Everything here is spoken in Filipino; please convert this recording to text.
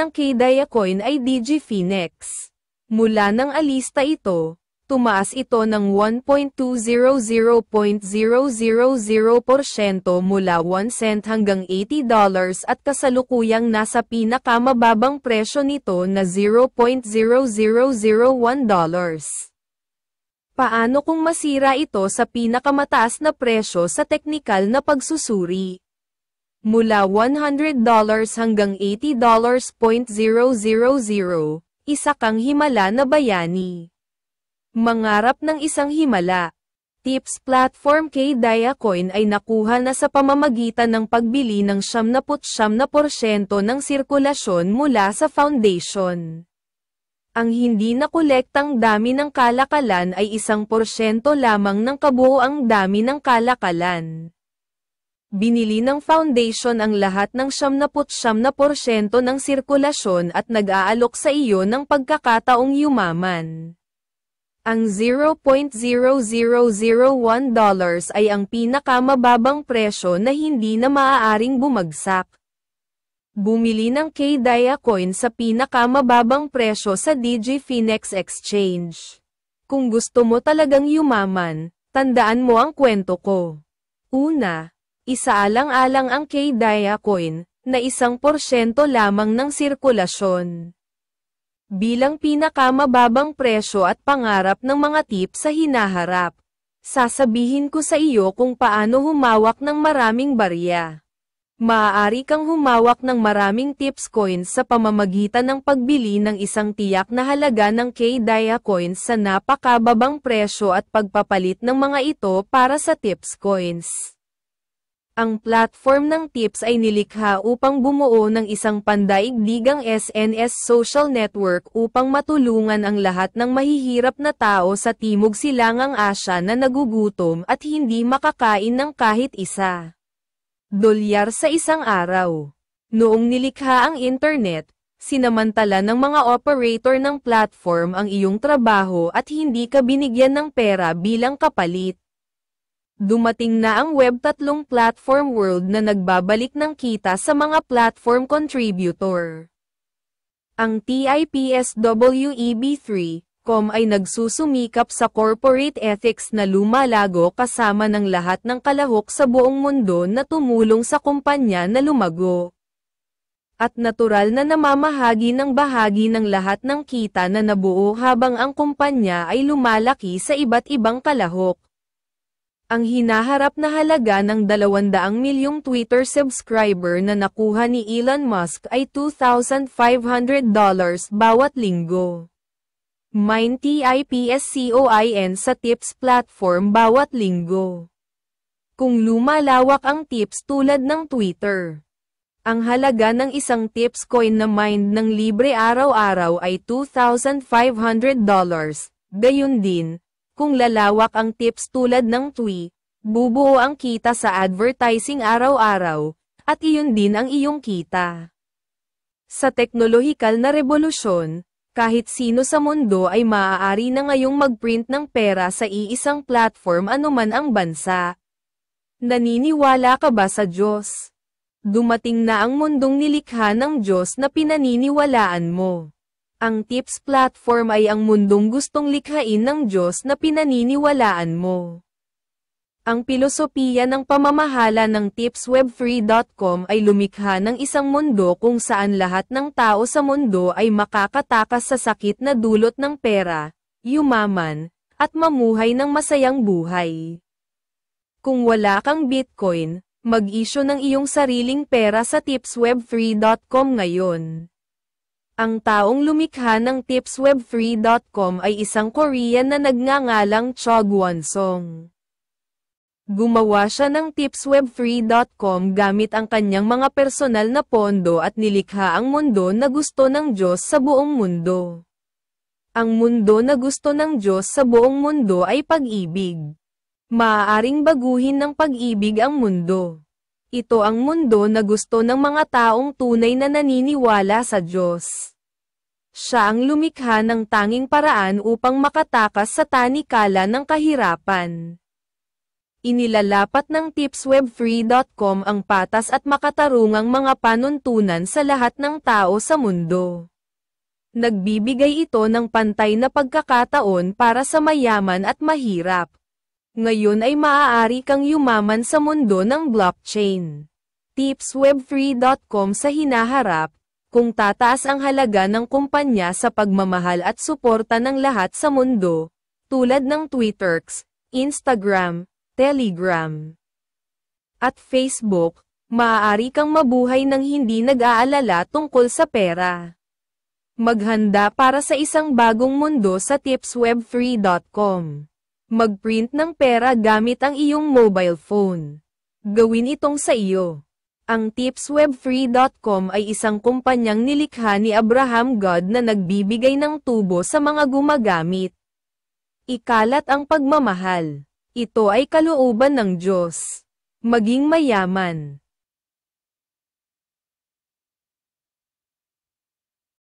ang K-Dia coin ay DigiFinex. Mula ng alista ito, tumaas ito ng 1.200.000% mula 1 cent hanggang $80 at kasalukuyang nasa pinakamababang presyo nito na $0.0001. Paano kung masira ito sa pinakamataas na presyo sa teknikal na pagsusuri? Mula $100 hanggang $80.000, isa kang himala na bayani. Mangarap ng isang himala. Tips platform K-Dia coin ay nakuha na sa pamamagitan ng pagbili ng 99% ng sirkulasyon mula sa foundation. Ang hindi nakolektang dami ng kalakalan ay 1% lamang ng kabuoang dami ng kalakalan. Binili ng foundation ang lahat ng 99% ng sirkulasyon at nag-aalok sa iyo ng pagkakataong yumaman. Ang $0.0001 ay ang pinakamababang presyo na hindi na maaaring bumagsak. Bumili ng K-Dia coin sa pinakamababang presyo sa DigiFinex Exchange. Kung gusto mo talagang yumaman, tandaan mo ang kwento ko. Una, isaalang-alang ang K-Dia coin, na 1% lamang ng sirkulasyon. Bilang pinakamababang presyo at pangarap ng mga tips sa hinaharap, sasabihin ko sa iyo kung paano humawak ng maraming barya. Maaari kang humawak ng maraming tips coins sa pamamagitan ng pagbili ng isang tiyak na halaga ng K-Dia coins sa napakababang presyo at pagpapalit ng mga ito para sa tips coins. Ang platform ng tips ay nilikha upang bumuo ng isang pandaigdigang SNS social network upang matulungan ang lahat ng mahihirap na tao sa Timog Silangang Asya na nagugutom at hindi makakain ng kahit isa $1 sa isang araw. Noong nilikha ang internet, sinamantala ng mga operator ng platform ang iyong trabaho at hindi ka binigyan ng pera bilang kapalit. Dumating na ang Web3 platform world na nagbabalik ng kita sa mga platform contributor. Ang TIPSWEB3.com ay nagsusumikap sa corporate ethics na lumalago kasama ng lahat ng kalahok sa buong mundo na tumulong sa kumpanya na lumago. At natural na namamahagi ng bahagi ng lahat ng kita na nabuo habang ang kumpanya ay lumalaki sa iba't ibang kalahok. Ang hinaharap na halaga ng 200 milyong Twitter subscriber na nakuha ni Elon Musk ay $2,500 bawat linggo. Mine TIPSCOIN sa tips platform bawat linggo. Kung lumalawak ang tips tulad ng Twitter, ang halaga ng isang tips coin na mined ng libre araw-araw ay $2,500. Gayun din, kung lalawak ang tips tulad ng Twi, bubuo ang kita sa advertising araw-araw, at iyon din ang iyong kita. Sa teknolohikal na revolusyon, kahit sino sa mundo ay maaari na ngayong mag-print ng pera sa iisang platform anuman ang bansa. Naniniwala ka ba sa Diyos? Dumating na ang mundong nilikha ng Diyos na pinaniniwalaan mo. Ang tips platform ay ang mundong gustong likhain ng Diyos na pinaniniwalaan mo. Ang pilosopiya ng pamamahala ng tipsweb3.com ay lumikha ng isang mundo kung saan lahat ng tao sa mundo ay makakatakas sa sakit na dulot ng pera, yumaman, at mamuhay ng masayang buhay. Kung wala kang Bitcoin, mag-issue ng iyong sariling pera sa tipsweb3.com ngayon. Ang taong lumikha ng tipsweb3.com ay isang Korean na nagngangalang Chog Won-song. Gumawa siya ng tipsweb3.com gamit ang kanyang mga personal na pondo at nilikha ang mundo na gusto ng Diyos sa buong mundo. Ang mundo na gusto ng Diyos sa buong mundo ay pag-ibig. Maaaring baguhin ng pag-ibig ang mundo. Ito ang mundo na gusto ng mga taong tunay na naniniwala sa Diyos. Siya ang lumikha ng tanging paraan upang makatakas sa tanikala ng kahirapan. Inilalapat ng tipswebfree.com ang patas at makatarungang mga panuntunan sa lahat ng tao sa mundo. Nagbibigay ito ng pantay na pagkakataon para sa mayaman at mahirap. Ngayon ay maaari kang yumaman sa mundo ng blockchain. Tipswebfree.com sa hinaharap, kung tataas ang halaga ng kumpanya sa pagmamahal at suporta ng lahat sa mundo, tulad ng Twitter, Instagram, Telegram, at Facebook, maaari kang mabuhay ng hindi nag-aalala tungkol sa pera. Maghanda para sa isang bagong mundo sa tipswebfree.com. Magprint ng pera gamit ang iyong mobile phone. Gawin itong sa iyo. Ang tipswebfree.com ay isang kumpanyang nilikha ni Abraham God na nagbibigay ng tubo sa mga gumagamit. Ikalat ang pagmamahal. Ito ay kalooban ng Diyos. Maging mayaman.